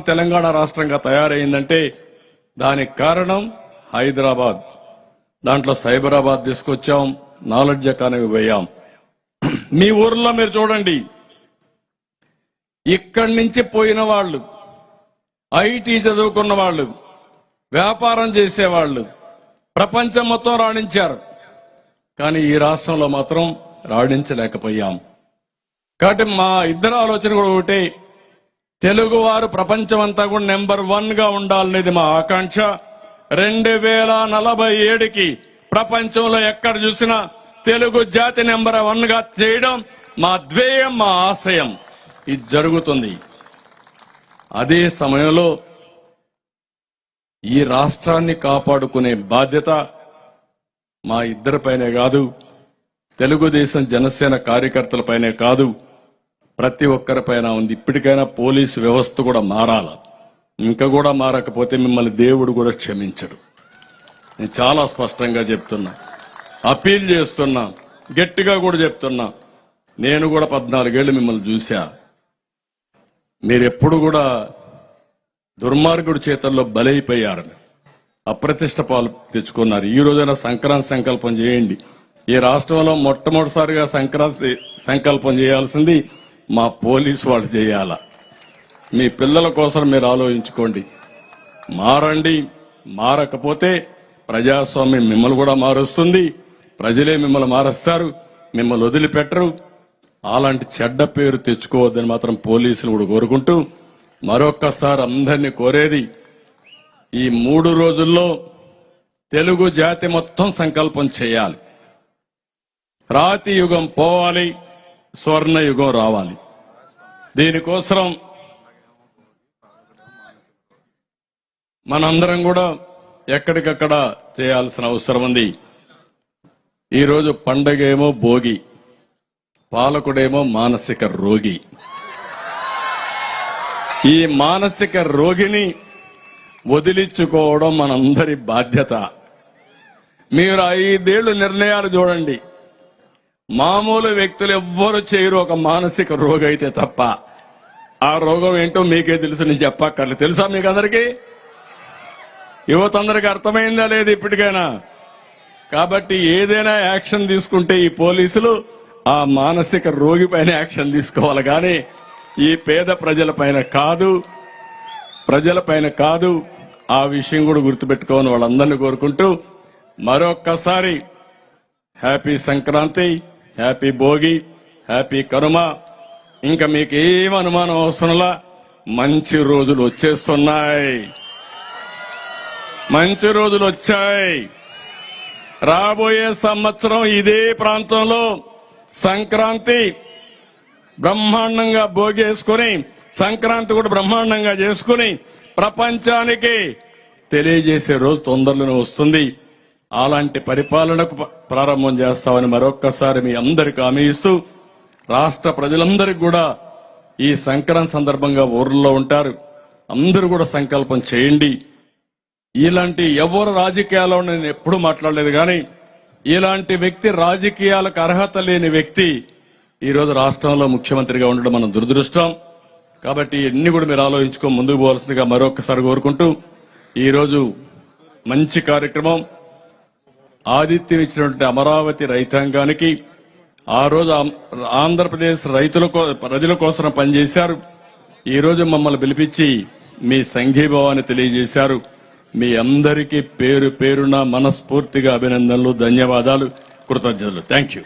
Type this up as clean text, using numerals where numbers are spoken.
తెలంగాణ రాష్ట్రంగా తయారైందంటే దానికి కారణం హైదరాబాద్. దాంట్లో సైబరాబాద్ తీసుకొచ్చాం, నాలెడ్జ్ ఎకానమీ పోయాం. మీ ఊర్లో మీరు చూడండి, ఇక్కడి నుంచి పోయిన వాళ్ళు, ఐటీ చదువుకున్న వాళ్ళు, వ్యాపారం చేసేవాళ్ళు ప్రపంచం మొత్తం రాణించారు. కానీ ఈ రాష్ట్రంలో మాత్రం రాణించలేకపోయాం. కాబట్టి మా ఇద్దరు ఆలోచన కూడా ఒకటే, తెలుగువారు ప్రపంచం అంతా కూడా నెంబర్ 1 గా ఉండాలనేది మా ఆకాంక్ష. 2047కి ప్రపంచంలో ఎక్కడ చూసినా తెలుగు జాతి నెంబర్ 1 గా చేయడం మా ధ్యేయం, మా ఆశయం. ఇది జరుగుతుంది. అదే సమయంలో ఈ రాష్ట్రాన్ని కాపాడుకునే బాధ్యత మా ఇద్దరిపైనే కాదు, తెలుగుదేశం జనసేన కార్యకర్తలపైనే కాదు, ప్రతి ఒక్కరిపైన ఉంది. ఇప్పటికైనా పోలీసు వ్యవస్థ కూడా మారాల. ఇంకా కూడా మారకపోతే మిమ్మల్ని దేవుడు కూడా క్షమించడు. నేను చాలా స్పష్టంగా చెప్తున్నా, అపీల్ చేస్తున్నా, గట్టిగా కూడా చెప్తున్నా. నేను కూడా 14 ఏళ్లు మిమ్మల్ని చూశా. మీరెప్పుడు కూడా దుర్మార్గుడి చేతల్లో బలైపోయారు, అప్రతిష్ట పాలు తెచ్చుకున్నారు. ఈ రోజైనా సంక్రాంతి సంకల్పం చేయండి. ఈ రాష్ట్రంలో మొట్టమొదటిసారిగా సంక్రాంతి సంకల్పం చేయాల్సింది మా పోలీసు వాళ్ళు చేయాల. మీ పిల్లల కోసం మీరు ఆలోచించుకోండి. మారండి. మారకపోతే ప్రజాస్వామ్యం మిమ్మల్ని కూడా మారుస్తుంది, ప్రజలే మిమ్మల్ని మారుస్తారు, మిమ్మల్ని వదిలిపెట్టరు. అలాంటి చెడ్డ పేరు తెచ్చుకోవద్దని మాత్రం పోలీసులు కూడా కోరుకుంటూ, మరొక్కసారి అందరినీ కోరేది, ఈ 3 రోజుల్లో తెలుగు జాతి మొత్తం సంకల్పం చేయాలి. రాతి యుగం పోవాలి, స్వర్ణ యుగం రావాలి. దీనికోసం మనందరం కూడా ఎక్కడికక్కడ చేయాల్సిన అవసరం ఉంది. ఈరోజు పండగేమో భోగి, పాలకుడేమో మానసిక రోగి. ఈ మానసిక రోగిని వదిలించుకోవడం మనందరి బాధ్యత. మీరు 5 ఏళ్లు నిర్ణయాలు చూడండి, మామూలు వ్యక్తులు ఎవ్వరు చేయరు ఒక మానసిక రోగి అయితే తప్ప. ఆ రోగం ఏంటో మీకే తెలుసు, నేను చెప్పక్కర్లేదు. తెలుసా మీకు అందరికీ? యువత అందరికీ అర్థమైందా లేదు ఇప్పటికైనా? కాబట్టి ఏదైనా యాక్షన్ తీసుకుంటే ఈ పోలీసులు ఆ మానసిక రోగి పైన యాక్షన్ తీసుకోవాలి, కానీ ఈ పేద ప్రజలపైన కాదు, ప్రజలపైన కాదు. ఆ విషయం కూడా గుర్తుపెట్టుకోవాలని వాళ్ళందరినీ కోరుకుంటూ, మరొక్కసారి happy Sankranti, happy Bhogi, happy Kanuma. ఇంకా మీకు ఏం అనుమానం అవసరంలా, మంచి రోజులు వచ్చేస్తున్నాయి, మంచి రోజులు వచ్చాయి. రాబోయే సంవత్సరం ఇదే ప్రాంతంలో సంక్రాంతి బ్రహ్మాండంగా భోగేసుకుని, సంక్రాంతి కూడా బ్రహ్మాండంగా చేసుకుని ప్రపంచానికి తెలియజేసే రోజు తొందరలోనే వస్తుంది. అలాంటి పరిపాలనకు ప్రారంభం చేస్తామని మరొక్కసారి మీ అందరికీ హామీ ఇస్తూ, రాష్ట్ర ప్రజలందరికీ కూడా ఈ సంక్రాంతి సందర్భంగా ఊర్లో ఉంటారు, అందరూ కూడా సంకల్పం చేయండి. ఇలాంటి ఎవరు రాజకీయాల్లో నేను ఎప్పుడూ మాట్లాడలేదు, కానీ ఇలాంటి వ్యక్తి, రాజకీయాలకు అర్హత లేని వ్యక్తి ఈరోజు రాష్ట్రంలో ముఖ్యమంత్రిగా ఉండడం మనం దురదృష్టం. కాబట్టి ఇన్ని కూడా మీరు ఆలోచించుకో ముందుకు పోవాల్సిందిగా మరొకసారి కోరుకుంటూ, ఈరోజు మంచి కార్యక్రమం, ఆతిథ్యం ఇచ్చినటువంటి అమరావతి రైతాంగానికి, ఆ రోజు ఆంధ్రప్రదేశ్ ప్రజల కోసం పనిచేశారు, ఈ రోజు మమ్మల్ని పిలిపించి మీ సంఘీభావాన్ని తెలియజేశారు. మీ అందరికీ పేరు పేరున మనస్ఫూర్తిగా అభినందనలు, ధన్యవాదాలు, కృతజ్ఞతలు. Thank you.